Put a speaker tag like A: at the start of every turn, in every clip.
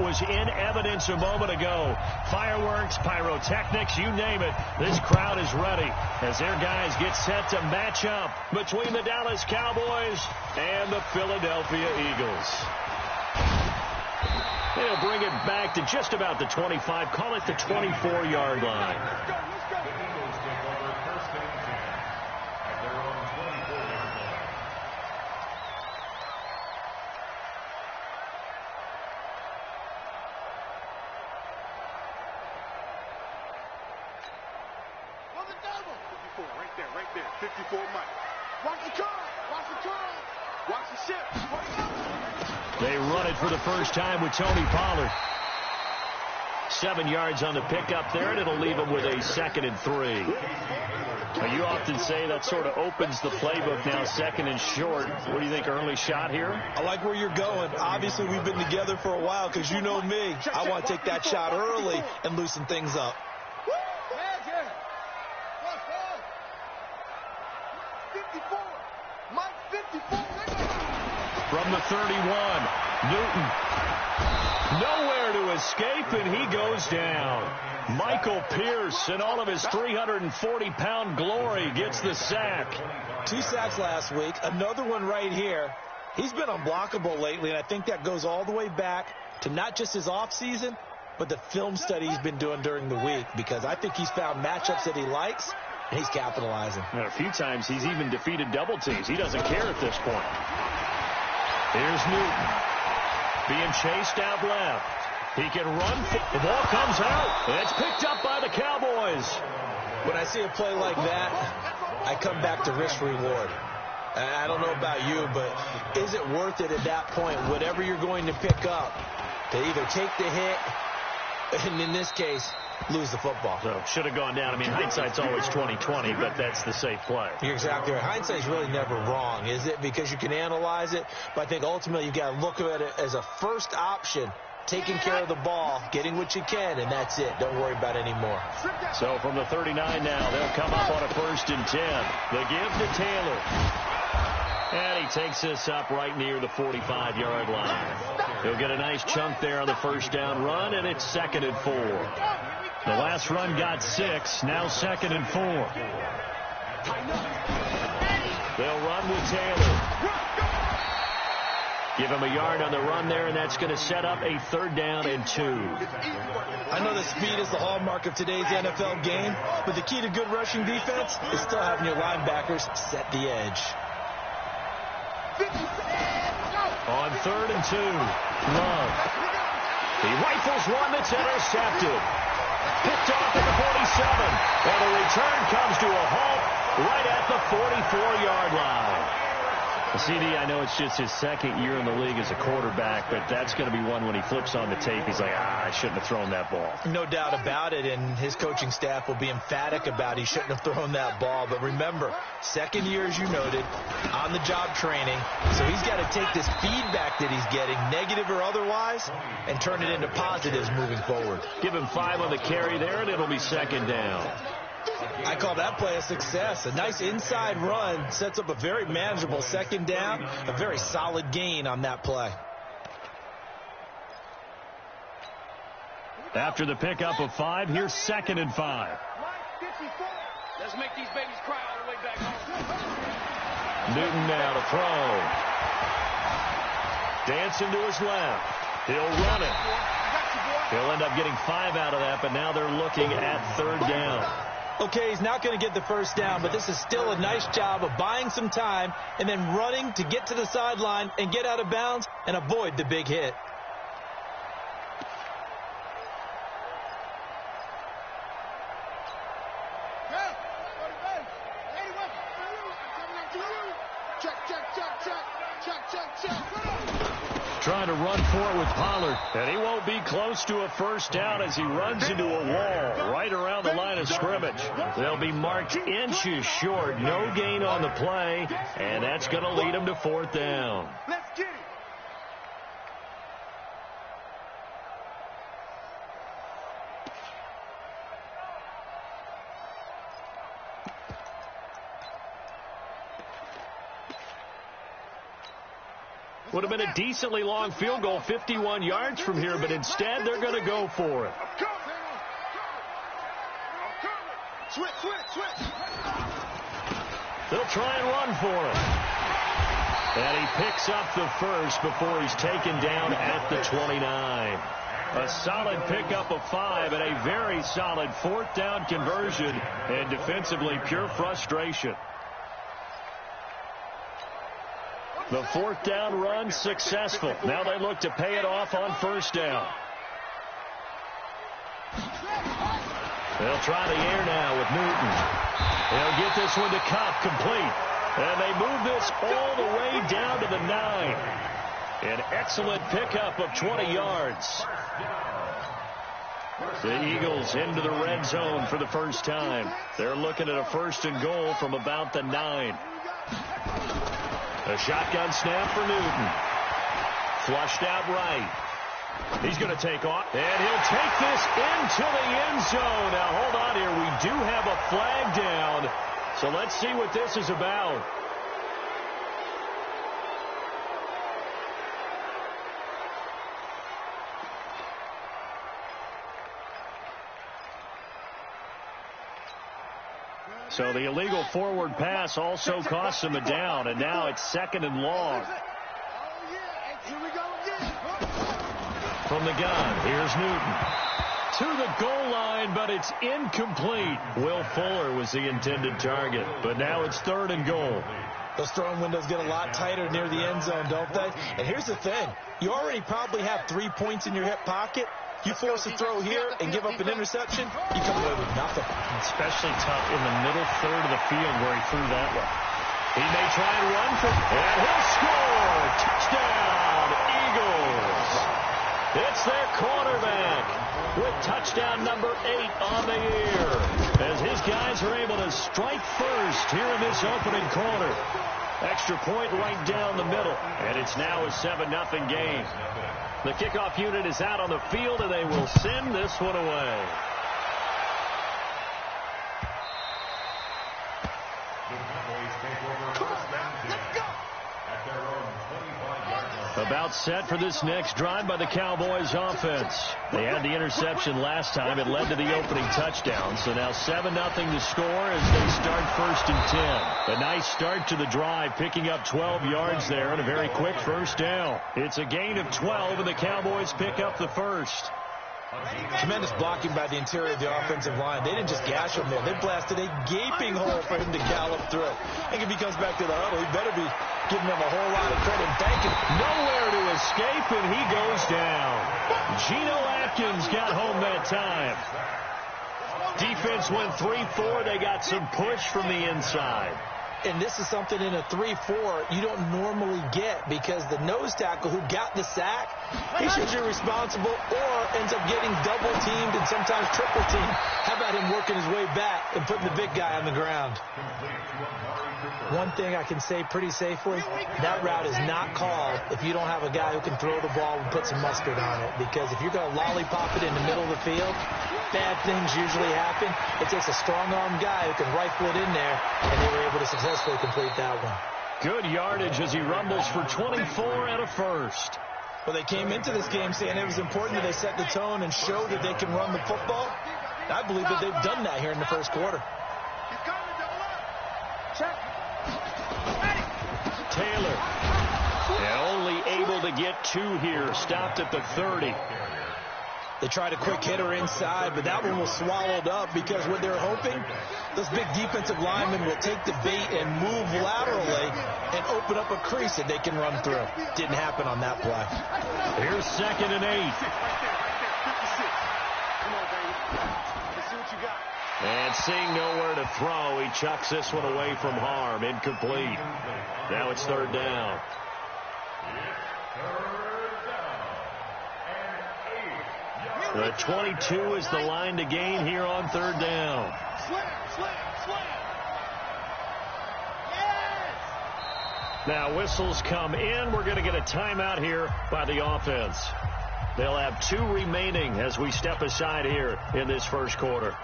A: was in evidence a moment ago. Fireworks, pyrotechnics, you name it. This crowd is ready as their guys get set to match up between the Dallas Cowboys and the Philadelphia Eagles. They'll bring it back to just about the 25, call it the 24-yard line.
B: Right there. 54 Mike. Watch the curl. Watch the curl. Watch the shift.
A: They run it for the first time with Tony Pollard. 7 yards on the pickup there, and it'll leave him with a 2nd and 3. Now, you often say that sort of opens the playbook now, 2nd and short. What do you think, early shot here?
C: I like where you're going. Obviously, we've been together for a while because you know me. I want to take that shot early and loosen things up.
A: From the 31, Newton. Nowhere to escape, and he goes down. Michael Pierce, in all of his 340-pound glory, gets the sack.
C: 2 sacks last week, another one right here. He's been unblockable lately, and I think that goes all the way back to not just his offseason, but the film study he's been doing during the week, because I think he's found matchups that he likes, and he's capitalizing.
A: And a few times he's even defeated double teams. He doesn't care at this point. Here's Newton being chased out left. He can run. The ball comes out. And it's picked up by the Cowboys.
C: When I see a play like that, I come back to risk reward. I don't know about you, but is it worth it at that point, whatever you're going to pick up, to either take the hit, and in this case, lose the football?
A: So should have gone down. I mean, hindsight's always 20/20, but that's the safe play.
C: You're exactly right. Hindsight's really never wrong, is it? Because you can analyze it, but I think ultimately you got to look at it as a first option, taking care of the ball, getting what you can, and that's it. Don't worry about any more.
A: So from the 39 now, they'll come up on a 1st and 10. The give to Taylor. And he takes this up right near the 45-yard line. He'll get a nice chunk there on the 1st down run, and it's 2nd and 4. The last run got 6, now 2nd and 4. They'll run with Taylor. Give him a yard on the run there, and that's going to set up a 3rd down and 2.
C: I know that speed is the hallmark of today's NFL game, but the key to good rushing defense is still having your linebackers set the edge.
A: On 3rd and 2, Love. He rifles one that's intercepted. Picked off at the 47, and the return comes to a halt right at the 44-yard line. CD, I know it's just his 2nd year in the league as a quarterback, but that's going to be one when he flips on the tape. He's like, I shouldn't have thrown that ball.
C: No doubt about it, and his coaching staff will be emphatic about he shouldn't have thrown that ball. But remember, 2nd year, as you noted, on-the-job training, so he's got to take this feedback that he's getting, negative or otherwise, and turn it into positives moving forward.
A: Give him 5 on the carry there, and it'll be 2nd down.
C: I call that play a success. A nice inside run sets up a very manageable 2nd down, a very solid gain on that play.
A: After the pickup of 5, here's 2nd and 5.
B: Let's make these babies cry all the way back home.
A: Newton now to throw. Dancing to his left. He'll run it. He'll end up getting 5 out of that, but now they're looking at 3rd down.
C: Okay, he's not going to get the 1st down, but this is still a nice job of buying some time and then running to get to the sideline and get out of bounds and avoid the big hit.
A: Trying to run for it with Pollard, and he won't be close to a 1st down as he runs into a wall right around the line of scrimmage. They'll be marked inches short, no gain on the play, and that's going to lead him to 4th down.
B: Let's get it.
A: Would have been a decently long field goal, 51 yards from here, but instead they're going to go for it. They'll try and run for it. And he picks up the first before he's taken down at the 29. A solid pickup of 5 and a very solid fourth down conversion, and defensively pure frustration. The fourth down run successful. Now they look to pay it off on first down. They'll try the air now with Newton. They'll get this one to Cup, complete. And they move this all the way down to the 9. An excellent pickup of 20 yards. The Eagles into the red zone for the first time. They're looking at a first and goal from about the 9. A shotgun snap for Newton. Flushed out right. He's going to take off, and he'll take this into the end zone. Now, hold on here. We do have a flag down, so let's see what this is about. So the illegal forward pass also costs him a down, and now it's second and long. From the gun, here's Newton. To the goal line, but it's incomplete. Will Fuller was the intended target, but now it's third and goal.
C: Those throwing windows get a lot tighter near the end zone, don't they? And here's the thing. You already probably have 3 points in your hip pocket. You force a throw here and give up an interception, you come away with nothing.
A: Especially tough in the middle third of the field where he threw that one. He may try and run for it, and he'll score. Touchdown, Eagles. It's their quarterback with touchdown number 8 on the year, as his guys are able to strike first here in this opening quarter. Extra point right down the middle, and it's now a 7-0 game. The kickoff unit is out on the field, and they will send this one away. About set for this next drive by the Cowboys offense. They had the interception last time. It led to the opening touchdown. So now 7-0 to score as they start first and 10. A nice start to the drive, picking up 12 yards there and a very quick first down. It's a gain of 12, and the Cowboys pick up the first.
C: Tremendous blocking by the interior of the offensive line. They didn't just gash him there. They blasted a gaping hole for him to gallop through. I think if he comes back to the huddle, he better be giving them a whole lot of credit and thanking.
A: Nowhere to escape, and he goes down. Geno Atkins got home that time. Defense went 3-4. They got some push from the inside.
C: And this is something in a 3-4 you don't normally get, because the nose tackle who got the sack, he's usually responsible or ends up getting double-teamed and sometimes triple-teamed. How about him working his way back and putting the big guy on the ground? One thing I can say pretty safely, that route is not called if you don't have a guy who can throw the ball and put some mustard on it. Because if you're going to lollipop it in the middle of the field, bad things usually happen. It takes a strong-armed guy who can rifle it in there, and they were able to successfully complete that one.
A: Good yardage as he rumbles for 24 and a first.
C: Well, they came into this game saying it was important that they set the tone and show that they can run the football. I believe that they've done that here in the first quarter.
A: Taylor, and only able to get 2 here, stopped at the 30.
C: They tried a quick hitter inside, but that one was swallowed up because what they're hoping, those big defensive linemen will take the bait and move laterally and open up a crease that they can run through. Didn't happen on that play.
A: Here's 2nd and 8. And seeing nowhere to throw, he chucks this one away from harm. Incomplete. Now it's 3rd down. The 22 is the line to gain here on 3rd down. Now whistles come in. We're going to get a timeout here by the offense. They'll have 2 remaining as we step aside here in this first quarter.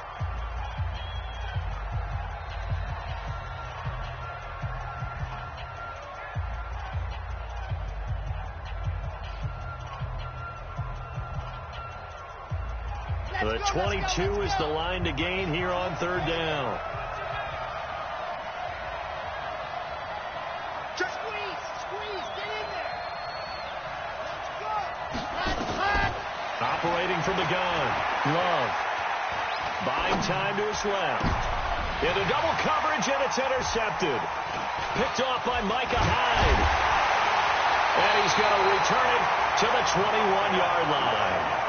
A: The 22 is the line to gain here on third down.
B: Just squeeze, get in there. Let's go.
A: Operating from the gun. Love. Buying time to his left. Into double coverage, and it's intercepted. Picked off by Micah Hyde. And he's going to return it to the 21-yard line.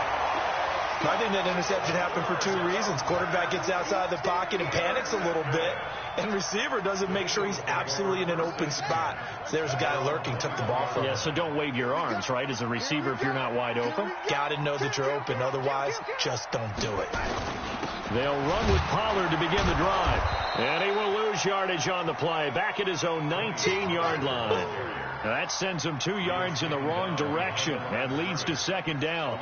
C: I think that interception happened for two reasons. Quarterback gets outside the pocket and panics a little bit, and receiver doesn't make sure he's absolutely in an open spot. So there's a guy lurking, took the ball from him.
A: Yeah, so don't wave your arms, right, as a receiver if you're not wide open.
C: Got to know that you're open. Otherwise, just don't do it.
A: They'll run with Pollard to begin the drive. And he will lose yardage on the play, back at his own 19-yard line. That sends him 2 yards in the wrong direction and leads to second down.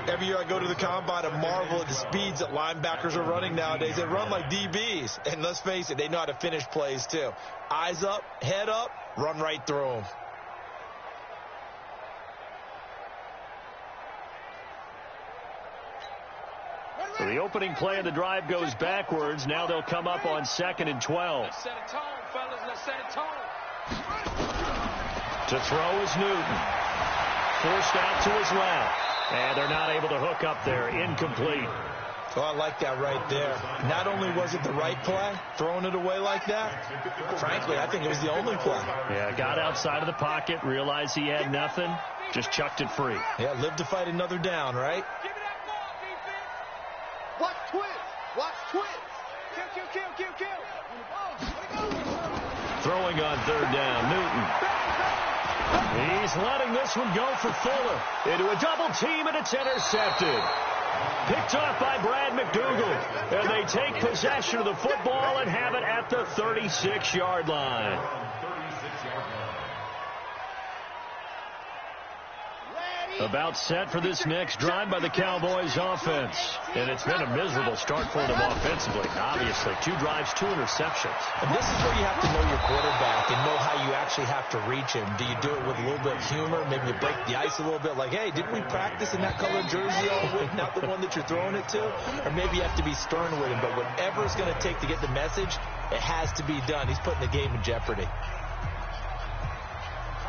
C: Every year I go to the combine and marvel at the speeds that linebackers are running nowadays. They run like DBs. And let's face it, they know how to finish plays too. Eyes up, head up, run right through them.
A: So the opening play of the drive goes backwards. Now they'll come up on 2nd and 12.
B: Let's set a tone, fellas. Let's set a tone.
A: To throw is Newton. Forced out to his left. And they're not able to hook up there. Incomplete.
C: Oh, I like that right there. Not only was it the right play, throwing it away like that, frankly, I think it was the only play.
A: Yeah, got outside of the pocket, realized he had nothing, just chucked it free.
C: Yeah, live to fight another down, right?
B: Give me that ball, defense. Watch twist. Watch twist. Kill.
A: Throwing on third down, Newton. He's letting this one go for Fuller. Into a double team, and it's intercepted. Picked off by Brad McDougal. And they take possession of the football and have it at the 36-yard line. About set for this next drive by the Cowboys offense. And it's been a miserable start for them offensively. Obviously, 2 drives, 2 interceptions.
C: And this is where you have to know your quarterback and know how you actually have to reach him. Do you do it with a little bit of humor? Maybe you break the ice a little bit like, hey, didn't we practice in that color jersey all week, not the one that you're throwing it to? Or maybe you have to be stern with him. But whatever it's going to take to get the message, it has to be done. He's putting the game in jeopardy.
B: Come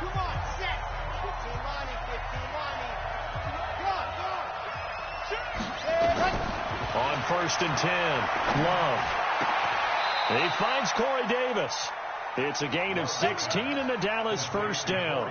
B: on, set. 15 Lonnie.
A: On 1st and 10, Love. He finds Corey Davis. It's a gain of 16 and a Dallas first down.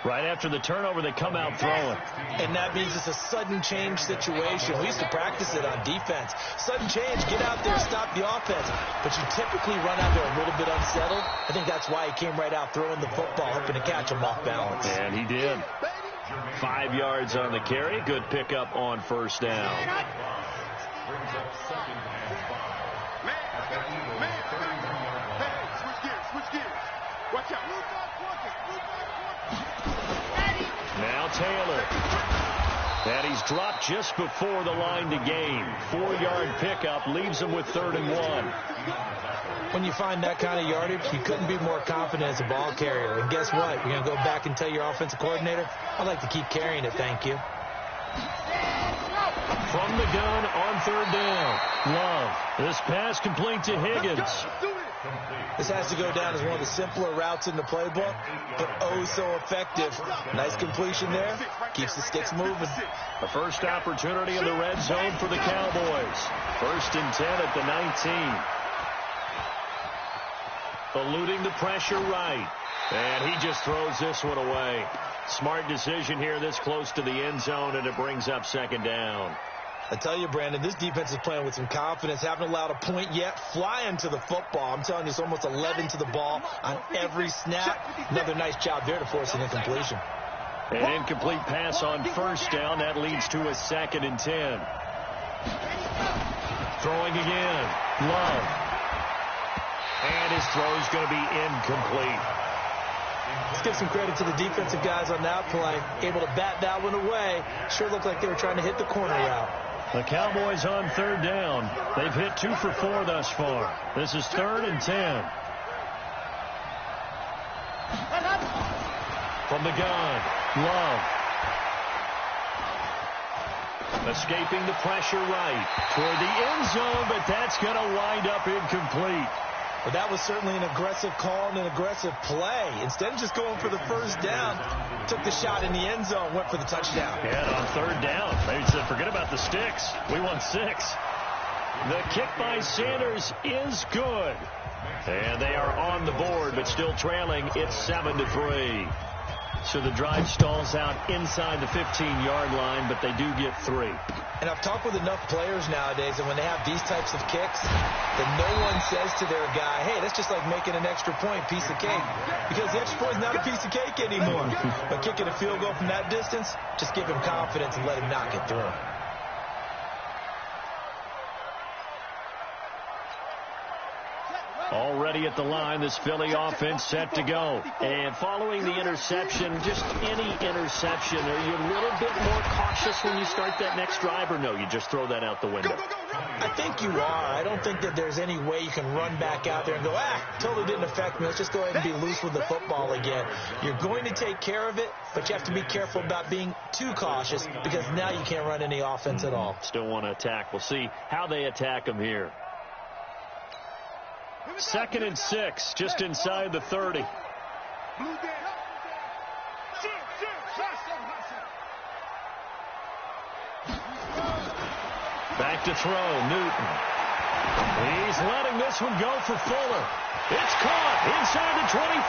A: Right after the turnover, they come out throwing.
C: And that means it's a sudden change situation. We used to practice it on defense. Sudden change, get out there, stop the offense. But you typically run out there a little bit unsettled. I think that's why he came right out throwing the football, hoping to catch him off balance.
A: And he did. 5 yards on the carry. Good pickup on first down.
B: Switch gears. Watch out.
A: Now Taylor. And he's dropped just before the line to gain. 4-yard pickup leaves him with 3rd and 1.
C: When you find that kind of yardage, you couldn't be more confident as a ball carrier. And guess what? You're going to go back and tell your offensive coordinator, I'd like to keep carrying it, thank you.
A: From the gun on 3rd down. Love. This pass complete to Higgins.
C: This has to go down as one of the simpler routes in the playbook, but oh so effective. Nice completion there. Keeps the sticks moving.
A: The first opportunity in the red zone for the Cowboys. 1st and 10 at the 19. Eluding the pressure right. And he just throws this one away. Smart decision here this close to the end zone, and it brings up 2nd down.
C: I tell you, Brandon, this defense is playing with some confidence. Haven't allowed a point yet. Flying to the football. I'm telling you, it's almost 11 to the ball on every snap. Another nice job there to force an incompletion.
A: An incomplete pass on 1st down. That leads to a 2nd and 10. Throwing again. Love. And his throw is going to be incomplete.
C: Let's give some credit to the defensive guys on that play. Able to bat that one away. Sure looked like they were trying to hit the corner route.
A: The Cowboys on 3rd down. They've hit 2 for 4 thus far. This is 3rd and 10. From the gun, Love. Escaping the pressure right toward the end zone, but that's going to wind up incomplete.
C: Well, that was certainly an aggressive call and an aggressive play. Instead of just going for the first down, took the shot in the end zone, went for the touchdown.
A: And on third down, they said, forget about the sticks. We won 6. The kick by Sanders is good. And they are on the board, but still trailing. It's 7-3. So the drive stalls out inside the 15-yard line, but they do get 3.
C: And I've talked with enough players nowadays, and when they have these types of kicks, that no one says to their guy, hey, that's just like making an extra point, piece of cake. Because the extra point is not a piece of cake anymore. But kicking a field goal from that distance, just give him confidence and let him knock it through.
A: Already at the line, this Philly offense set to go. And following the interception, just any interception, are you a little bit more cautious when you start that next drive, or no, you just throw that out the window?
C: I think you are. I don't think that there's any way you can run back out there and go, totally didn't affect me. Let's just go ahead and be loose with the football again. You're going to take care of it, but you have to be careful about being too cautious because now you can't run any offense at all.
A: Still want to attack. We'll see how they attack them here. 2nd and 6, just inside the 30. Back to throw, Newton. He's letting this one go for Fuller. It's caught inside the 25.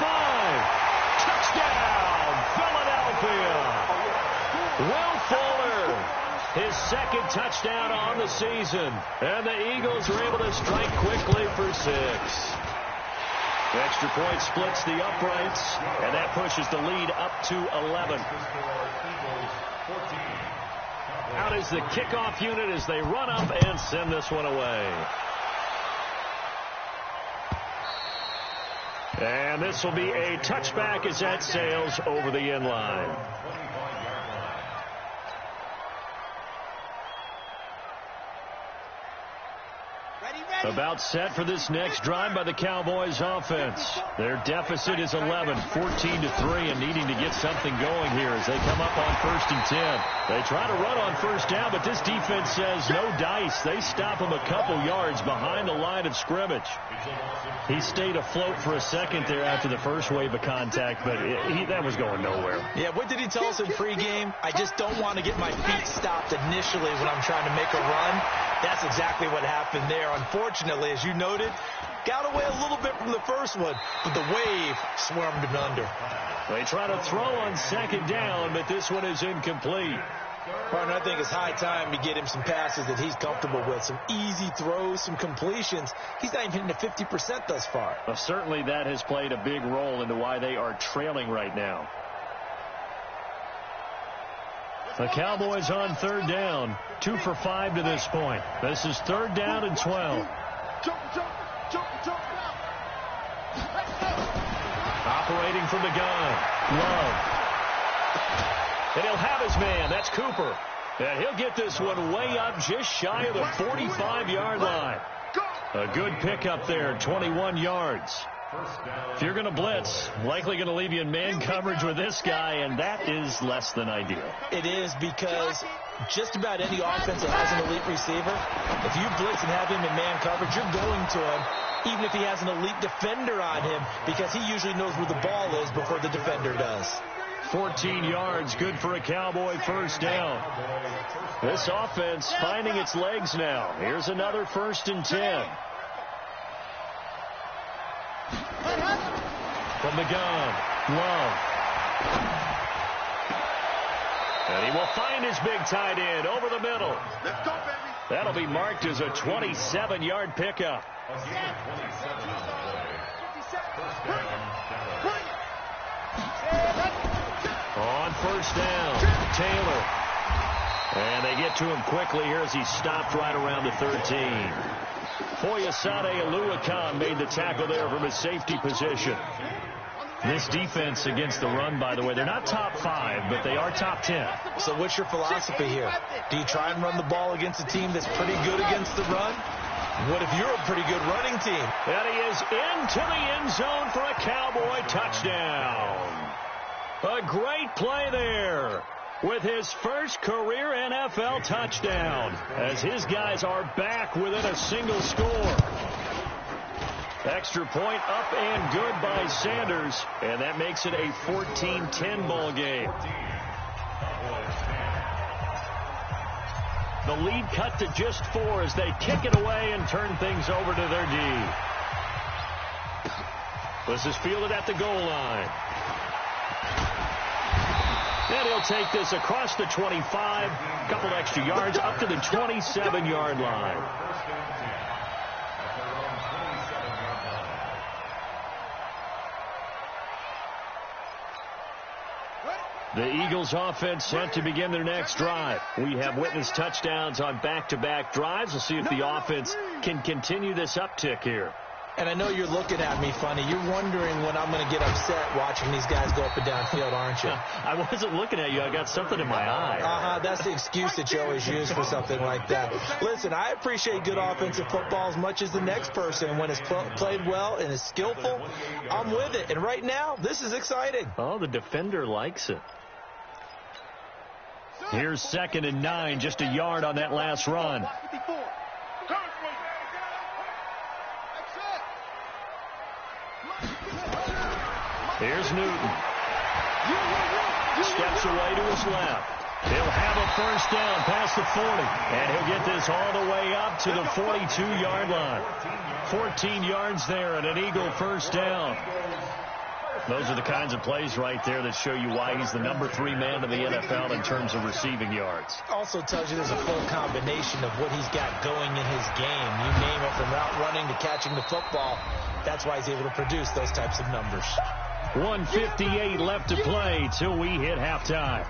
A: Touchdown, Philadelphia. Will Fuller, his 2nd touchdown on the season. And the Eagles are able to strike quickly for 6. Extra point splits the uprights, and that pushes the lead up to 11. Out is the kickoff unit as they run up and send this one away. And this will be a touchback as that sails over the end line. About set for this next drive by the Cowboys offense. Their deficit is 11, 14-3, and needing to get something going here as they come up on 1st and 10. They try to run on first down, but this defense says no dice. They stop him a couple yards behind the line of scrimmage. He stayed afloat for a second there after the first wave of contact, but that was going nowhere.
C: Yeah, what did he tell us in pregame? I just don't want to get my feet stopped initially when I'm trying to make a run. That's exactly what happened there. Unfortunately, as you noted, got away a little bit from the first one, but the wave swarmed him under.
A: They try to throw on 2nd down, but this one is incomplete.
C: Partner, I think it's high time to get him some passes that he's comfortable with. Some easy throws, some completions. He's not even hitting to 50% thus far.
A: Well, certainly that has played a big role into why they are trailing right now. The Cowboys on 3rd down, 2 for 5 to this point. This is 3rd down and 12. Operating from the gun, Love. And he'll have his man. That's Cooper. And he'll get this one way up just shy of the 45-yard line. A good pickup there, 21 yards. If you're going to blitz, likely going to leave you in man coverage with this guy, and that is less than ideal.
C: It is, because just about any offense that has an elite receiver, if you blitz and have him in man coverage, you're going to him, even if he has an elite defender on him, because he usually knows where the ball is before the defender does.
A: 14 yards, good for a Cowboy first down. This offense finding its legs now. Here's another 1st and 10. From the gun, Love. And he will find his big tight end over the middle.
B: Let's go, baby.
A: That'll be marked as a 27-yard pickup. On 1st down, Taylor. And they get to him quickly here as he stopped right around the 13. Foyesade Oluwakan made the tackle there from his safety position. This defense against the run, by the way, they're not top 5, but they are top 10.
C: So what's your philosophy here? Do you try and run the ball against a team that's pretty good against the run? What if you're a pretty good running team?
A: And he is into the end zone for a Cowboy touchdown. A great play there. with his first career NFL touchdown, as his guys are back within a single score. Extra point up and good by Sanders, and that makes it a 14-10 ball game. The lead cut to just 4 as they kick it away and turn things over to their D. This is fielded at the goal line. And he'll take this across the 25, a couple extra yards up to the 27-yard line. The Eagles offense set to begin their next drive. We have witnessed touchdowns on back-to-back drives. We'll see if the offense can continue this uptick here.
C: And I know you're looking at me funny. You're wondering when I'm going to get upset watching these guys go up and down field, aren't you?
A: I wasn't looking at you. I got something in my eye.
C: That's the excuse that you always use for something like that. Listen, I appreciate good offensive football as much as the next person. When it's played well and is skillful, I'm with it. And right now, this is exciting.
A: Oh, the defender likes it. Here's 2nd and 9, just a yard on that last run. Here's Newton. Steps away to his left. He'll have a first down past the 40. And he'll get this all the way up to the 42-yard line. 14 yards there and an Eagle first down. Those are the kinds of plays right there that show you why he's the number 3 man in the NFL in terms of receiving yards.
C: Also tells you there's a full combination of what he's got going in his game. You name it, from route running to catching the football. That's why he's able to produce those types of numbers.
A: 1:58 left to play till we hit halftime.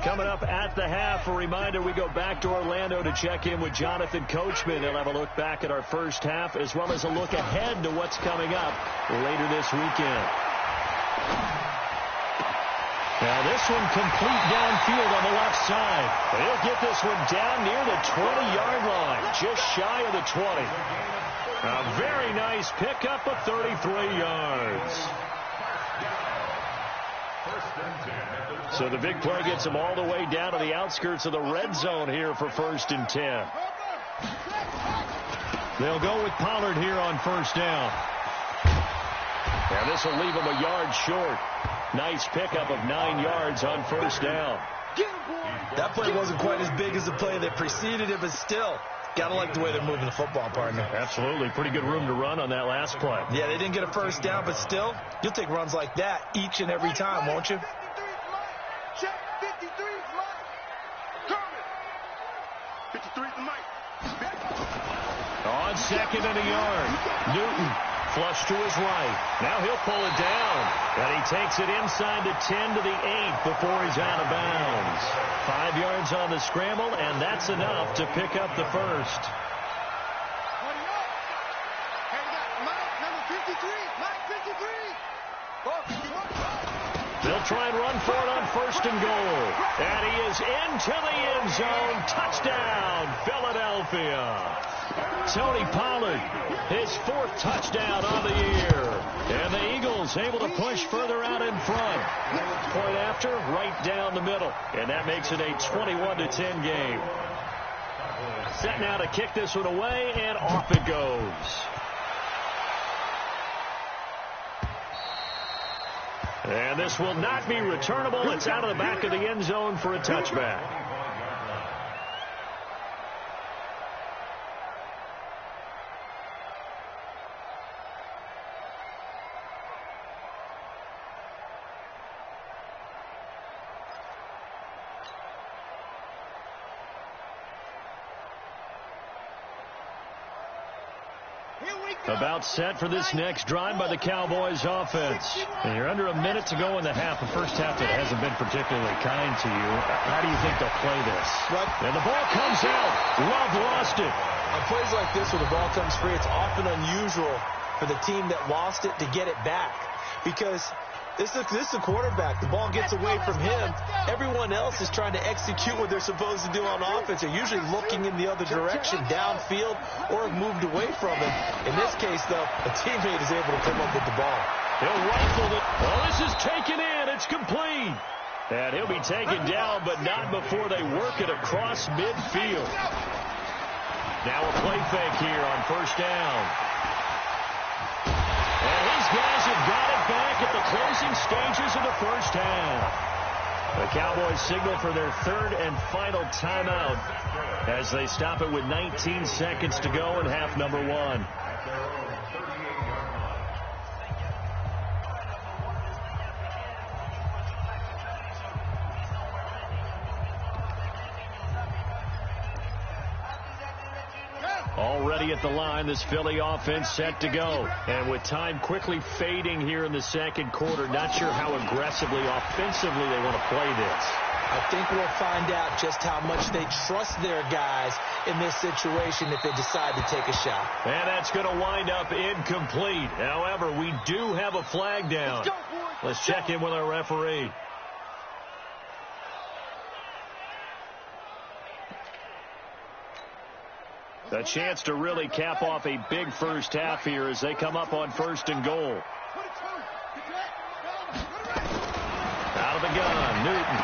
A: Coming up at the half, a reminder, we go back to Orlando to check in with Jonathan Coachman. He'll have a look back at our first half as well as a look ahead to what's coming up later this weekend. Now this one complete downfield on the left side. He'll get this one down near the 20-yard line, just shy of the 20. A very nice pickup of 33 yards. So the big play gets him all the way down to the outskirts of the red zone here for 1st and 10. They'll go with Pollard here on first down. And this will leave him a yard short. Nice pickup of 9 yards on first down.
C: That play wasn't quite as big as the play that preceded it, but still, got to like the way they're moving the football, partner.
A: Absolutely. Pretty good room to run on that last play.
C: Yeah, they didn't get a first down, but still, you'll take runs like that each and every time, won't you?
B: Check 53 is Mike. Kermit. 53 is Mike.
A: On 2nd and a yard. Newton flush to his right. Now he'll pull it down. And he takes it inside the 10 to the 8 before he's out of bounds. 5 yards on the scramble, and that's enough to pick up the first. They'll try and run for it on 1st and goal. And he is into the end zone. Touchdown, Philadelphia. Tony Pollard, his 4th touchdown on the year. And the Eagles able to push further out in front. Point after, right down the middle. And that makes it a 21-10 game. Set now to kick this one away, and off it goes. And this will not be returnable. It's out of the back of the end zone for a touchback. About set for this next drive by the Cowboys offense. And you're under a minute to go in the half. The first half that hasn't been particularly kind to you. How do you think they'll play this? And the ball comes out. Love lost it.
C: On plays like this where the ball comes free, it's often unusual for the team that lost it to get it back. Because This is a quarterback. The ball gets away from him. Everyone else is trying to execute what they're supposed to do on offense. They're usually looking in the other direction, downfield, or have moved away from him. In this case, though, a teammate is able to come up with the ball.
A: He'll rifle it. Well, this is taken in. It's complete. And he'll be taken down, but not before they work it across midfield. Now a play fake here on first down. And these guys have got it back at the closing stages of the first half. The Cowboys signal for their third and final timeout as they stop it with 19 seconds to go in half number one. Already at the line, this Philly offense set to go. And with time quickly fading here in the second quarter, not sure how aggressively, offensively they want to play this.
C: I think we'll find out just how much they trust their guys in this situation if they decide to take a shot.
A: And that's going to wind up incomplete. However, we do have a flag down. Let's check in with our referee. A chance to really cap off a big first half here as they come up on first and goal. Out of the gun, Newton.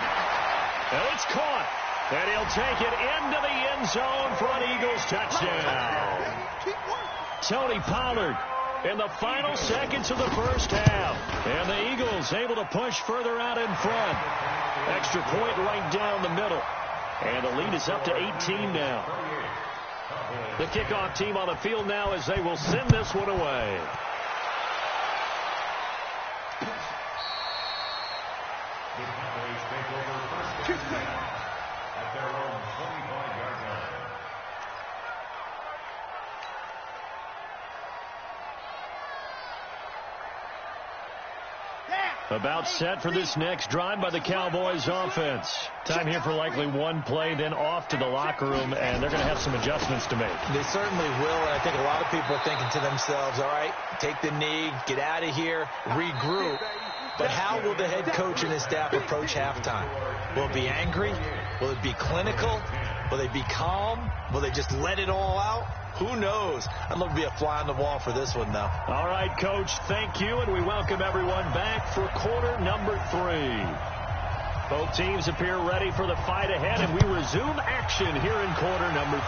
A: And it's caught. And he'll take it into the end zone for an Eagles touchdown. Tony Pollard in the final seconds of the first half. And the Eagles able to push further out in front. Extra point right down the middle. And the lead is up to 18 now. The kickoff team on the field now as they will send this one away.
D: At their own 25-yard line.
A: About set for this next drive by the Cowboys offense. Time here for likely one play, then off to the locker room, and they're going to have some adjustments to make.
C: They certainly will, and I think a lot of people are thinking to themselves, all right, take the knee, get out of here, regroup. But how will the head coach and his staff approach halftime? Will it be angry? Will it be clinical? Will they be calm? Will they just let it all out? Who knows? I'd love to be a fly on the wall for this one, though.
A: All right, Coach, thank you, and we welcome everyone back for quarter number 3. Both teams appear ready for the fight ahead, and we resume action here in quarter number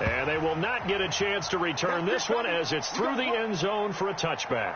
A: 3. And they will not get a chance to return this one as it's through the end zone for a touchback.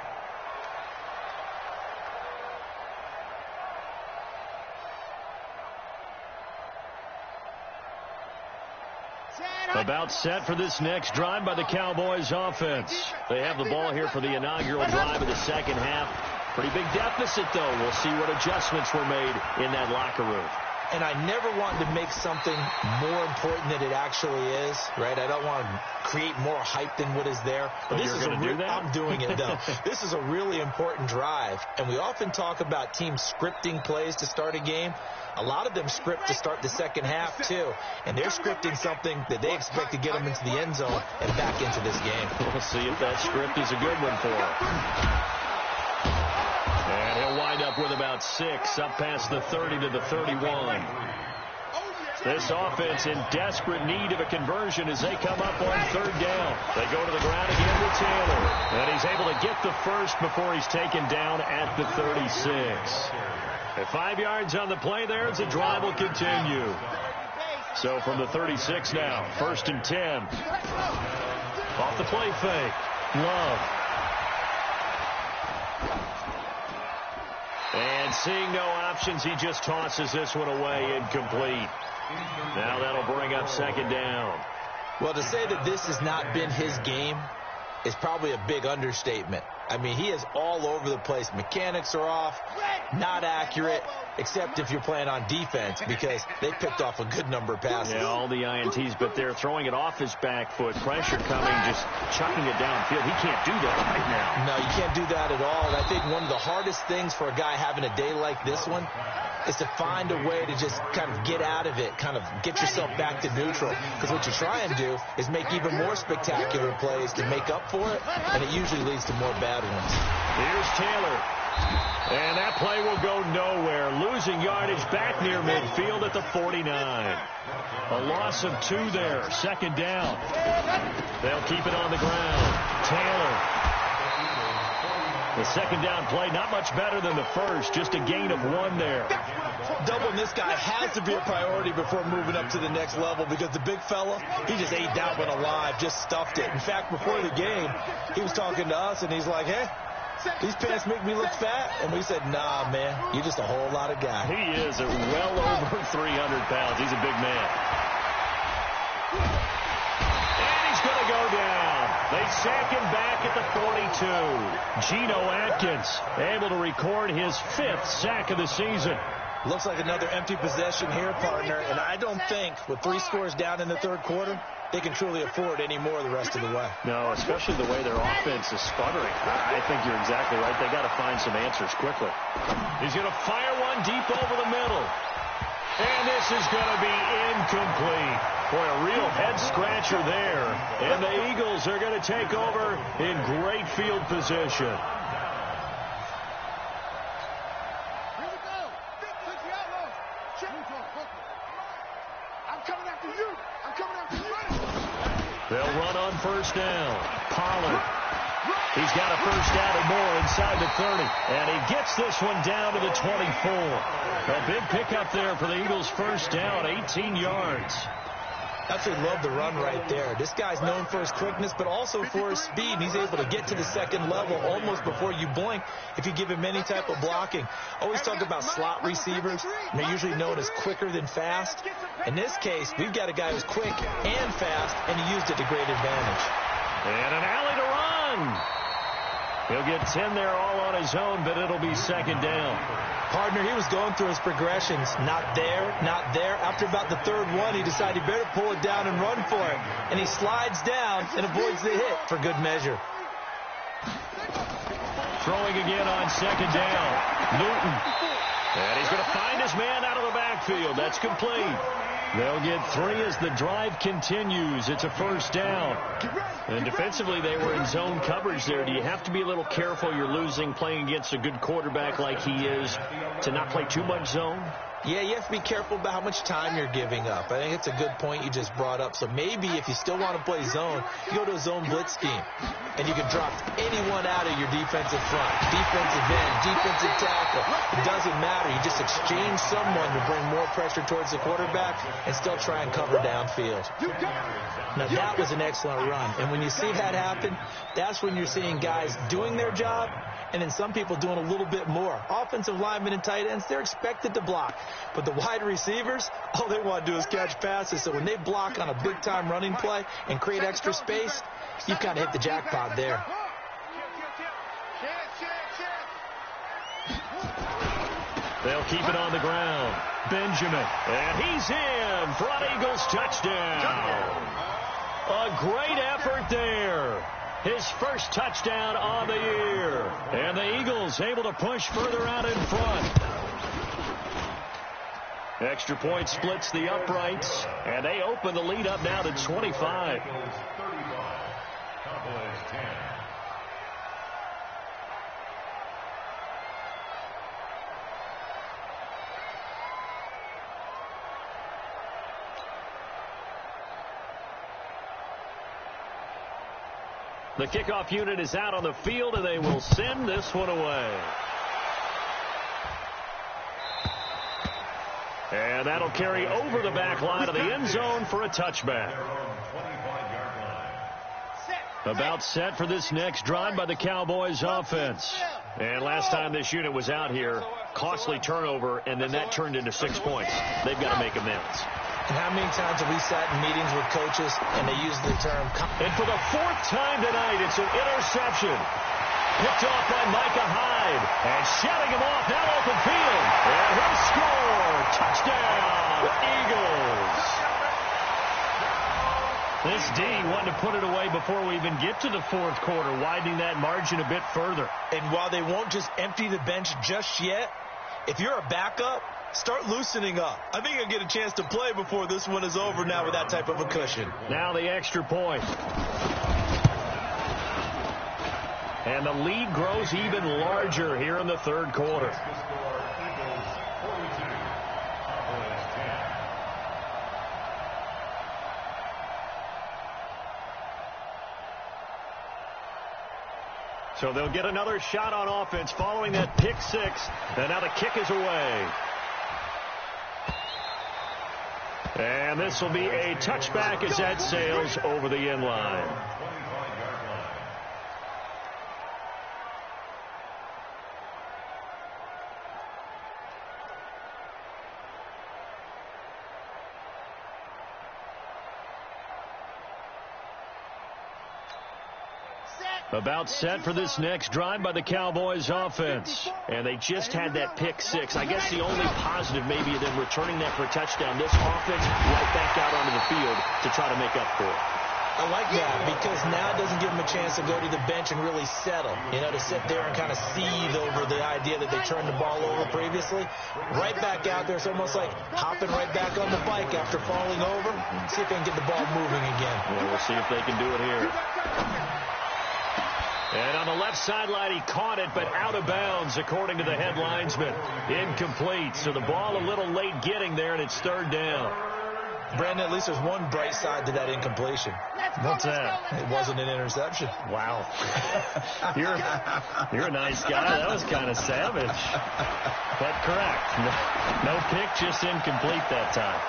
A: About set for this next drive by the Cowboys offense. They have the ball here for the inaugural drive of the second half. Pretty big deficit, though. We'll see what adjustments were made in that locker room.
C: And I never want to make something more important than it actually is, right? I don't want to create more hype than what is there.
A: But this is going to do that?
C: I'm doing it, though. This is a really important drive. And we often talk about teams scripting plays to start a game. A lot of them script to start the second half, too. And they're scripting something that they expect to get them into the end zone and back into this game.
A: We'll see if that script is a good one for them. And he'll wind up with about 6 up past the 30 to the 31. This offense in desperate need of a conversion as they come up on third down. They go to the ground again with Taylor. And he's able to get the first before he's taken down at the 36. At 5 yards on the play there as the drive will continue. So from the 36 now, first and 10. Off the play fake. Love. And seeing no options, he just tosses this one away, incomplete. Now that'll bring up second down.
C: Well, to say that this has not been his game is probably a big understatement. I mean, he is all over the place. Mechanics are off, not accurate. except if you're playing on defense, because they picked off a good number of passes.
A: Yeah, all the INTs, but they're throwing it off his back foot. Pressure coming, just chucking it downfield. He can't do that right now.
C: No, you can't do that at all. And I think one of the hardest things for a guy having a day like this one is to find a way to just kind of get out of it, kind of get yourself back to neutral. Because what you try and do is make even more spectacular plays to make up for it, and it usually leads to more bad ones.
A: Here's Taylor. And that play will go nowhere. Losing yardage back near midfield at the 49. A loss of 2 there. Second down. They'll keep it on the ground. Taylor. The second down play, not much better than the first. Just a gain of 1 there.
C: Doubling this guy has to be a priority before moving up to the next level, because the big fella, he just ate that one alive, just stuffed it. In fact, before the game, he was talking to us, and he's like, hey, these pants make me look fat. And we said, nah, man, you're just a whole lot of guy.
A: He is at well over 300 pounds. He's a big man. And he's going to go down. They sack him back at the 42. Geno Atkins able to record his 5th sack of the season.
C: Looks like another empty possession here, partner. And I don't think, with 3 scores down in the third quarter, they can truly afford any more the rest of the way.
A: No, especially the way their offense is sputtering. I think you're exactly right. They got to find some answers quickly. He's going to fire one deep over the middle. And this is going to be incomplete. Boy, a real head-scratcher there. And the Eagles are going to take over in great field position. They'll run on first down. Pollard. He's got a first down and more inside the 30. And he gets this one down to the 24. A big pickup there for the Eagles' first down, 18 yards.
C: Absolutely love the run right there. This guy's known for his quickness, but also for his speed. And he's able to get to the second level almost before you blink if you give him any type of blocking. Always talk about slot receivers. And they're usually known as quicker than fast. In this case, we've got a guy who's quick and fast, and he used it to great advantage.
A: And an alley to run. He'll get 10 there all on his own, but it'll be second down.
C: Partner, he was going through his progressions. Not there, not there. After about the third one, he decided he better pull it down and run for it. And he slides down and avoids the hit for good measure.
A: Throwing again on second down. Newton. And he's going to find his man out of the backfield. That's complete. They'll get 3 as the drive continues. It's a first down. And defensively, they were in zone coverage there. Do you have to be a little careful? You're losing playing against a good quarterback like he is to not play too much zone?
C: Yeah, you have to be careful about how much time you're giving up. I think it's a good point you just brought up. So maybe if you still want to play zone, you go to a zone blitz scheme. And you can drop anyone out of your defensive front. Defensive end, defensive tackle. It doesn't matter. You just exchange someone to bring more pressure towards the quarterback and still try and cover downfield. Now, that was an excellent run. And when you see that happen, that's when you're seeing guys doing their job and then some people doing a little bit more. Offensive linemen and tight ends, they're expected to block. But the wide receivers, all they want to do is catch passes. So when they block on a big-time running play and create extra space, you've kind of hit the jackpot there.
A: They'll keep it on the ground. Benjamin. And he's in for an Eagles touchdown. A great effort there. His first touchdown on the year. And the Eagles able to push further out in front. Extra point splits the uprights. And they open the lead up now to 25. The kickoff unit is out on the field, and they will send this one away. And that'll carry over the back line of the end zone for a touchback. About set for this next drive by the Cowboys offense. And last time this unit was out here, costly turnover, and then that turned into 6 points. They've got to make amends.
C: And how many times have we sat in meetings with coaches and they use the term...
A: And for the 4th time tonight, it's an interception. Picked off by Micah Hyde. And shutting him off now open field. And he'll score. Touchdown, Eagles. This D wanted to put it away before we even get to the fourth quarter, widening that margin a bit further.
C: And while they won't just empty the bench just yet, if you're a backup, start loosening up. I think you'll get a chance to play before this one is over now with that type of a cushion.
A: Now the extra point. And the lead grows even larger here in the third quarter. So they'll get another shot on offense following that pick six. And now the kick is away. And this will be a touchback as that sails over the end line. About set for this next drive by the Cowboys offense. And they just had that pick six. I guess the only positive maybe of them returning that for a touchdown. This offense right back out onto the field to try to make up for it.
C: I like that because now it doesn't give them a chance to go to the bench and really settle. You know, to sit there and kind of seethe over the idea that they turned the ball over previously. Right back out there. It's almost like hopping right back on the bike after falling over. See if they can get the ball moving again.
A: Well, we'll see if they can do it here. And on the left sideline, he caught it, but out of bounds, according to the head linesman. Incomplete. So the ball a little late getting there, and it's third down.
C: Brandon, at least there's one bright side to that incompletion.
A: What's that?
C: It wasn't an interception.
A: Wow. You're a nice guy. That was kind of savage. But correct. No pick, just incomplete that time.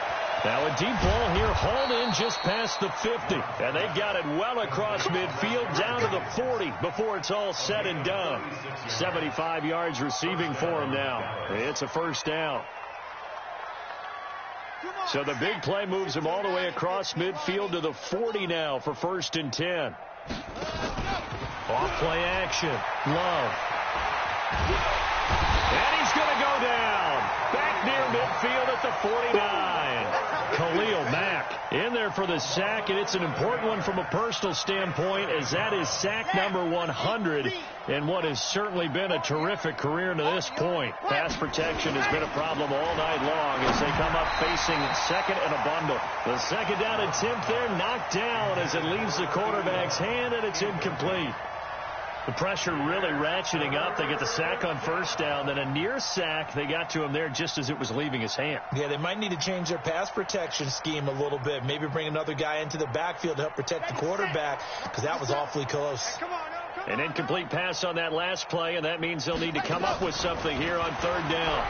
A: Now a deep ball here, hauled in just past the 50. And they got it well across midfield, down to the 40 before it's all said and done. 75 yards receiving for him now. It's a first down. So the big play moves him all the way across midfield to the 40 now for 1st and 10. Off play action. Love. And he's going to go down. Back near midfield at the 49. Khalil Mack in there for the sack, and it's an important one from a personal standpoint, as that is sack number 100 in what has certainly been a terrific career to this point. Pass protection has been a problem all night long as they come up facing second and a bundle. The second down attempt there knocked down as it leaves the quarterback's hand, and it's incomplete. The pressure really ratcheting up. They get the sack on first down, then a near sack. They got to him there just as it was leaving his hand.
C: Yeah, they might need to change their pass protection scheme a little bit. Maybe bring another guy into the backfield to help protect the quarterback, because that was awfully close.
A: An incomplete pass on that last play, and that means they'll need to come up with something here on third down.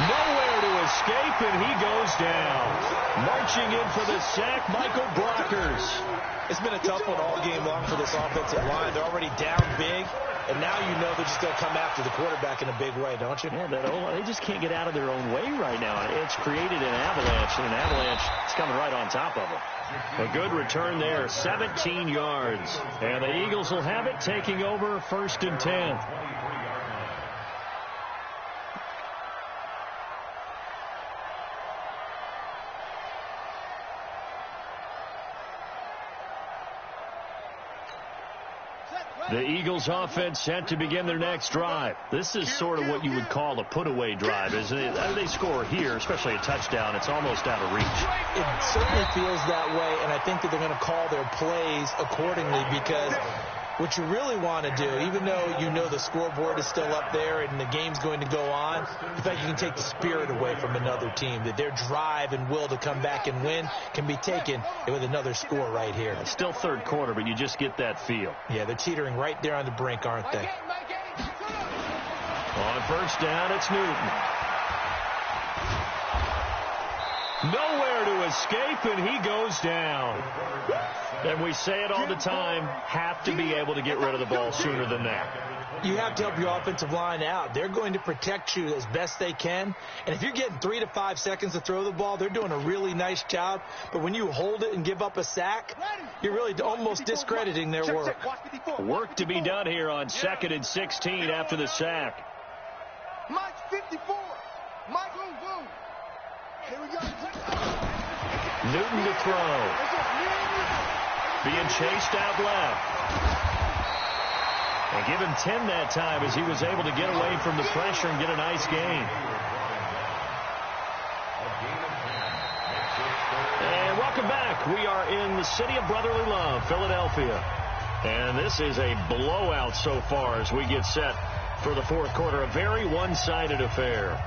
A: Nowhere to escape, and he goes down. Marching in for the sack, Michael Brockers.
C: It's been a tough one all game long for this offensive line. They're already down big, and now you know they're just going to come after the quarterback in a big way, don't you?
A: Yeah, they just can't get out of their own way right now. It's created an avalanche, and an avalanche is coming right on top of them. A good return there, 17 yards. And the Eagles will have it, taking over 1st and 10. The Eagles offense set to begin their next drive. This is sort of what you would call a put-away drive, isn't it? They score here, especially a touchdown, it's almost out of reach.
C: It certainly feels that way, and I think that they're going to call their plays accordingly, because what you really want to do, even though you know the scoreboard is still up there and the game's going to go on, in fact, you can take the spirit away from another team, that their drive and will to come back and win can be taken with another score right here.
A: It's still third quarter, but you just get that feel.
C: Yeah, they're teetering right there on the brink, aren't they?
A: On first down, it's Newton. Nowhere to escape, and he goes down. And we say it all the time, have to be able to get rid of the ball sooner than that.
C: you have to help your offensive line out. They're going to protect you as best they can. And if you're getting 3 to 5 seconds to throw the ball, they're doing a really nice job. But when you hold it and give up a sack, you're really almost discrediting their work.
A: Work to be done here on 2nd and 16 after the sack.
B: Mike's 54. Mike, boom. Here we go.
A: Newton to throw. Being chased out left. And give him 10 that time as he was able to get away from the pressure and get a nice gain. And welcome back. We are in the city of brotherly love, Philadelphia. And this is a blowout so far as we get set for the fourth quarter. A very one-sided affair.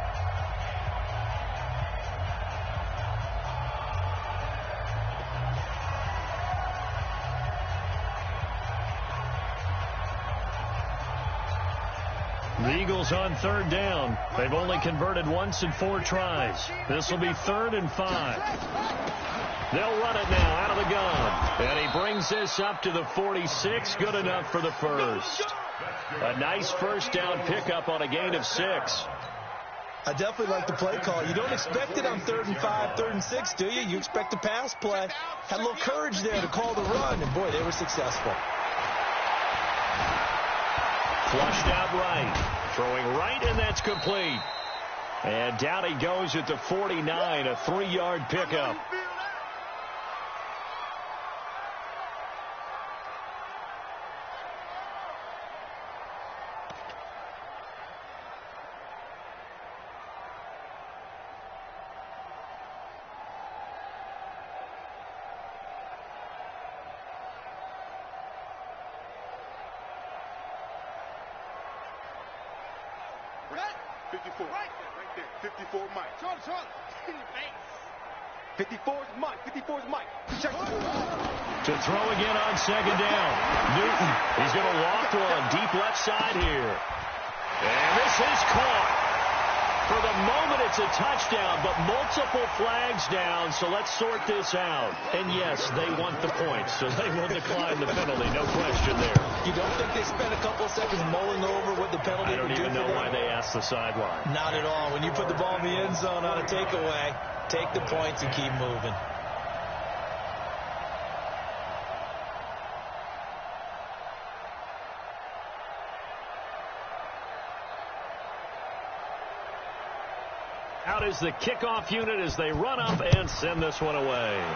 A: The Eagles on 3rd down. They've only converted once in 4 tries. This will be 3rd and 5. They'll run it now out of the gun. And he brings this up to the 46. Good enough for the first. A nice first down pickup on a gain of 6.
C: I definitely like the play call. You don't expect it on 3rd and 5, 3rd and 6, do you? You expect a pass play. Had a little courage there to call the run, and boy, they were successful.
A: Flushed out right. Throwing right, and that's complete. And down he goes at the 49, a 3-yard pickup.
B: Right. 54. Right there. 54 Mike. 54 is Mike. 54 is Mike. Check.
A: To throw again on 2nd down. Newton, he's going to walk one deep left side here. And this is caught. For the moment, it's a touchdown, but multiple flags down, so let's sort this out. And yes, they want the points, so they will decline the penalty, no question there.
C: You don't think they spent a couple of seconds mulling over what the penalty
A: I don't
C: would do
A: even know
C: for them?
A: why they asked the sideline.
C: Not at all. When you put the ball in the end zone on a takeaway, take the points and keep moving.
A: Out is the kickoff unit as they run up and send this one away.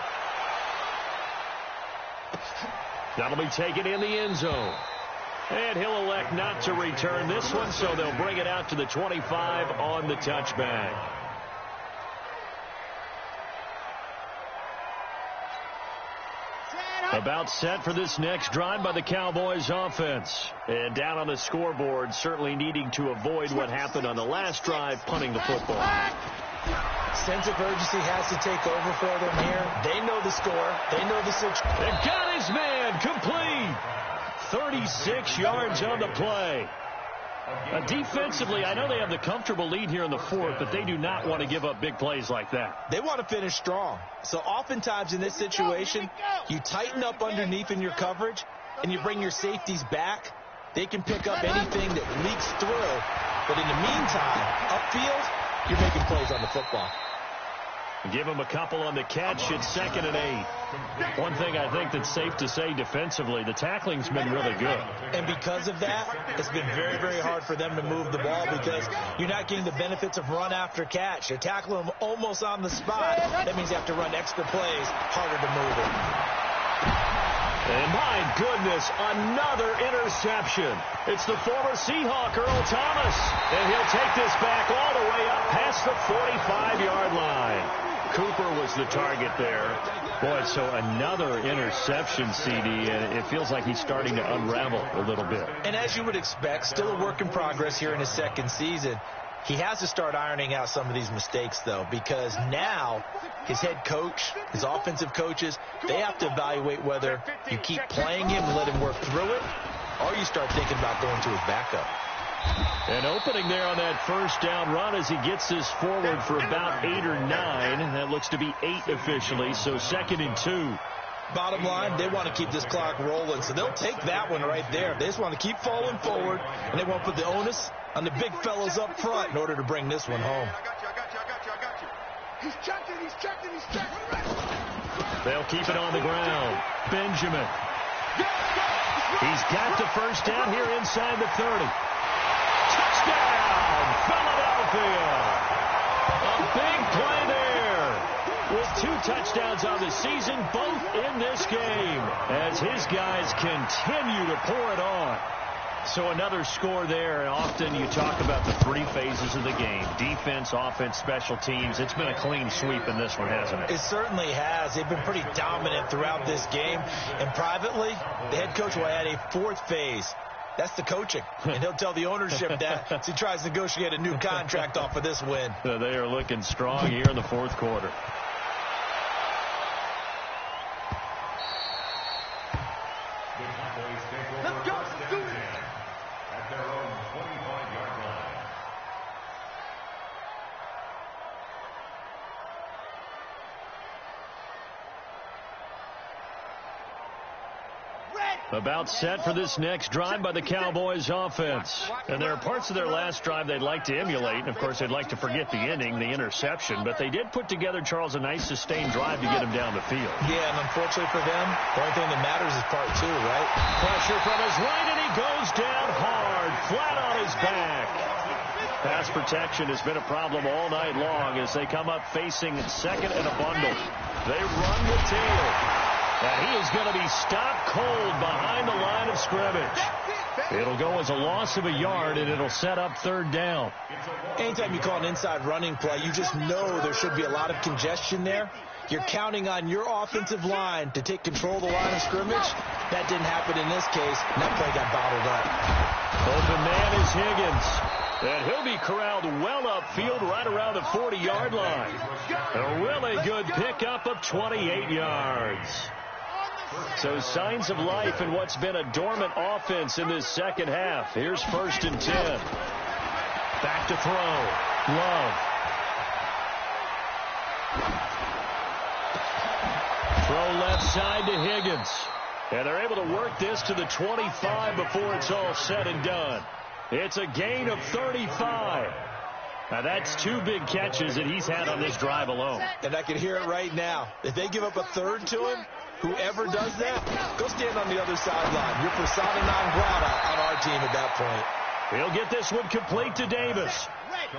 A: That'll be taken in the end zone. And he'll elect not to return this one, so they'll bring it out to the 25 on the touchback. About set for this next drive by the Cowboys offense. And down on the scoreboard, certainly needing to avoid what happened on the last drive, punting the football.
C: Sense of urgency has to take over for them here. They know the score. They know the situation.
A: They've got his man complete. 36 yards on the play. Defensively, I know they have the comfortable lead here in the fourth, but they do not want to give up big plays like that.
C: They want to finish strong. So oftentimes in this situation, you tighten up underneath in your coverage, and you bring your safeties back. They can pick up anything that leaks through. But in the meantime, upfield, you're making plays on the football.
A: Give him a couple on the catch at 2nd and 8. One thing I think that's safe to say defensively, the tackling's been really good.
C: And because of that, it's been very, very hard for them to move the ball because you're not getting the benefits of run after catch. You're tackling them almost on the spot. That means you have to run extra plays, harder to move it.
A: And my goodness, another interception. It's the former Seahawk, Earl Thomas. And he'll take this back all the way up past the 45-yard line. Cooper was the target there. Boy, so another interception, CD, and it feels like he's starting to unravel a little bit.
C: And as you would expect, still a work in progress here in his second season. He has to start ironing out some of these mistakes, though, because now his head coach, his offensive coaches, they have to evaluate whether you keep playing him and let him work through it, or you start thinking about going to his backup.
A: An opening there on that first down run as he gets this forward for about 8 or 9. That looks to be 8 officially, so 2nd and 2.
C: Bottom line, they want to keep this clock rolling, so they'll take that one right there. They just want to keep falling forward, and they want to put the onus on the big fellows up front in order to bring this one home.
B: I got you. He's checking.
A: They'll keep it on the ground. Benjamin. He's got the first down here inside the 30. Touchdown, Philadelphia. A big play there. With 2 touchdowns on the season, both in this game, as his guys continue to pour it on. So another score there, and often you talk about the 3 phases of the game: defense, offense, special teams. It's been a clean sweep in this one, hasn't it?
C: It certainly has. They've been pretty dominant throughout this game. And privately, the head coach will add a 4th phase. That's the coaching. And he'll tell the ownership that as he tries to negotiate a new contract off of this win.
A: They are looking strong here in the 4th quarter. About set for this next drive by the Cowboys offense. And there are parts of their last drive they'd like to emulate. And, of course, they'd like to forget the ending, the interception. But they did put together, Charles, a nice sustained drive to get him down the field.
C: Yeah, and unfortunately for them, the only thing that matters is part 2, right?
A: Pressure from his right, and he goes down hard, flat on his back. Pass protection has been a problem all night long as they come up facing second and a bundle. They run with Taylor. And he is going to be stopped cold behind the line of scrimmage. It'll go as a loss of a yard, and it'll set up 3rd down.
C: Anytime you call an inside running play, you just know there should be a lot of congestion there. You're counting on your offensive line to take control of the line of scrimmage. That didn't happen in this case, and that play got bottled up.
A: Open man is Higgins. And he'll be corralled well upfield right around the 40-yard line. A really good pickup of 28 yards. So signs of life in what's been a dormant offense in this second half. Here's 1st and 10. Back to throw. Love. Throw left side to Higgins. And they're able to work this to the 25 before it's all said and done. It's a gain of 35. Now, that's 2 big catches that he's had on this drive alone.
C: And I can hear it right now. If they give up a 3rd to him, whoever does that, go stand on the other sideline. You're persona non grata on our team at that point.
A: He'll get this one complete to Davis.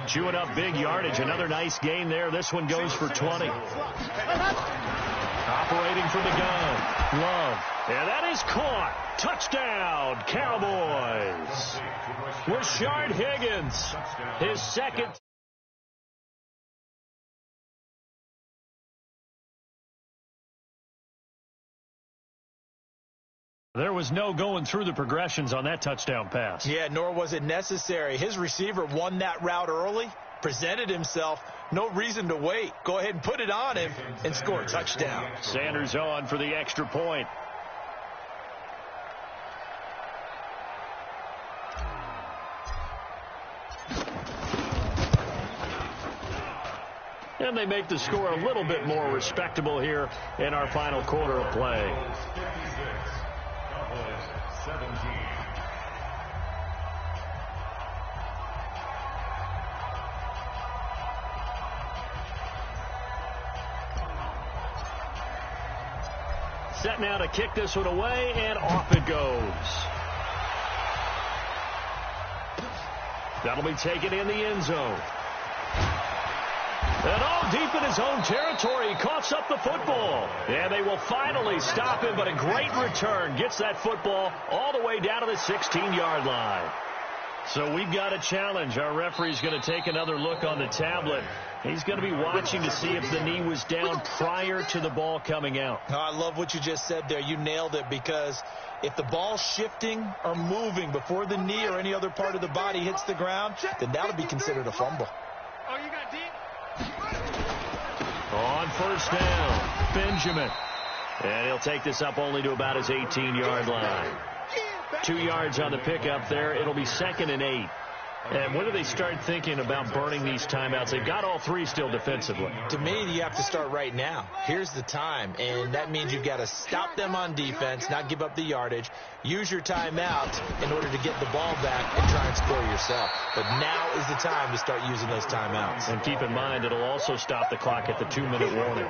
A: Chewing up big yardage. Another nice gain there. This one goes for 20. Operating from the gun. Love. And that is caught. Touchdown, Cowboys. Rashard Higgins, his 2nd. There was no going through the progressions on that touchdown pass.
C: Yeah, nor was it necessary. His receiver won that route early, presented himself. No reason to wait. Go ahead and put it on him and score a touchdown.
A: Sanders on for the extra point. And they make the score a little bit more respectable here in our final quarter of play.
D: 17.
A: Set now to kick this one away, and off it goes. That'll be taken in the end zone. And all deep in his own territory, he coughs up the football. And they will finally stop him, but a great return gets that football all the way down to the 16-yard line. So we've got a challenge. Our referee's going to take another look on the tablet. He's going to be watching to see if the knee was down prior to the ball coming out.
C: Oh, I love what you just said there. You nailed it, because if the ball's shifting or moving before the knee or any other part of the body hits the ground, then that'll be considered a fumble.
B: Oh, you got deep.
A: On first down, Benjamin. And he'll take this up only to about his 18-yard line. 2 yards on the pickup there. It'll be 2nd and 8. And when do they start thinking about burning these timeouts? They've got all three still defensively.
C: To me, you have to start right now. Here's the time, and that means you've got to stop them on defense, not give up the yardage, use your timeouts in order to get the ball back and try and score yourself. But now is the time to start using those timeouts.
A: And keep in mind, it'll also stop the clock at the 2-minute warning.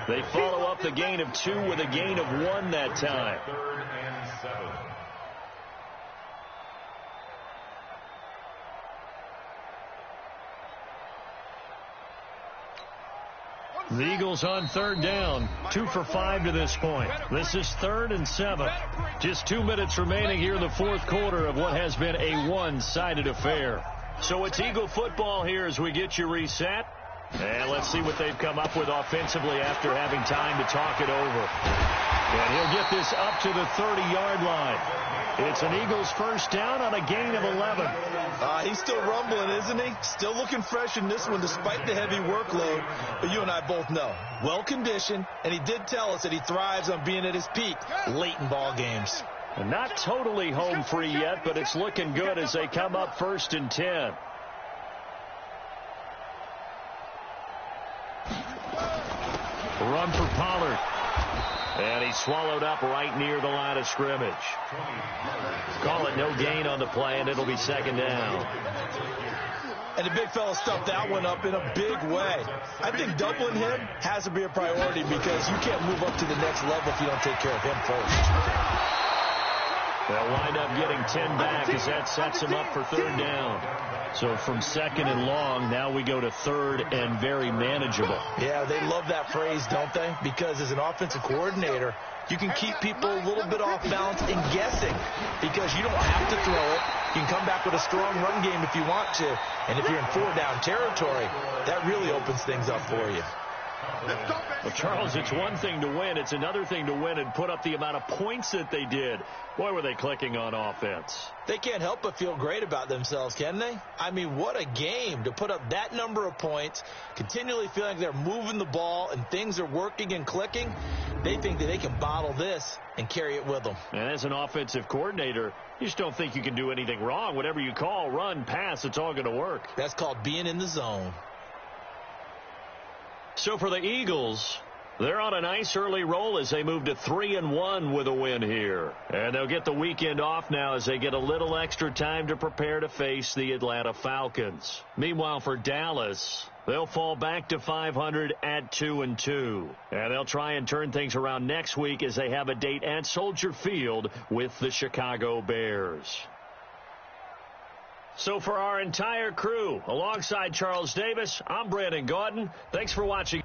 A: They follow up the gain of 2 with a gain of 1 that time.
D: 3rd and 7.
A: The Eagles on 3rd down, 2 for 5 to this point. This is 3rd and 7. Just 2 minutes remaining here in the 4th quarter of what has been a one-sided affair. So it's Eagle football here as we get you reset. And let's see what they've come up with offensively after having time to talk it over. And he'll get this up to the 30-yard line. It's an Eagles first down on a gain of 11.
C: He's still rumbling, isn't he? Still looking fresh in this one despite the heavy workload. But you and I both know, well-conditioned, and he did tell us that he thrives on being at his peak late in ball games.
A: And not totally home free yet, but it's looking good as they come up 1st and 10. Run for Pollard. And he's swallowed up right near the line of scrimmage. Call it no gain on the play, and it'll be 2nd down.
C: And the big fella stuffed that one up in a big way. I think doubling him has to be a priority because you can't move up to the next level if you don't take care of him first.
A: They'll wind up getting 10 back as that sets them up for 3rd down. So from 2nd and long, now we go to 3rd and very manageable.
C: Yeah, they love that phrase, don't they? Because as an offensive coordinator, you can keep people a little bit off balance and guessing because you don't have to throw it. You can come back with a strong run game if you want to. And if you're in 4-down territory, that really opens things up for you.
A: Well, Charles, it's one thing to win. It's another thing to win and put up the amount of points that they did. Boy, were they clicking on offense.
C: They can't help but feel great about themselves, can they? I mean, what a game to put up that number of points, continually feeling like they're moving the ball and things are working and clicking. They think that they can bottle this and carry it with them.
A: And as an offensive coordinator, you just don't think you can do anything wrong. Whatever you call, run, pass, it's all going to work.
C: That's called being in the zone.
A: So for the Eagles, they're on a nice early roll as they move to 3-1 with a win here. And they'll get the weekend off now as they get a little extra time to prepare to face the Atlanta Falcons. Meanwhile, for Dallas, they'll fall back to 500 at 2-2. And they'll try and turn things around next week as they have a date at Soldier Field with the Chicago Bears. So for our entire crew, alongside Charles Davis, I'm Brandon Gaudin. Thanks for watching.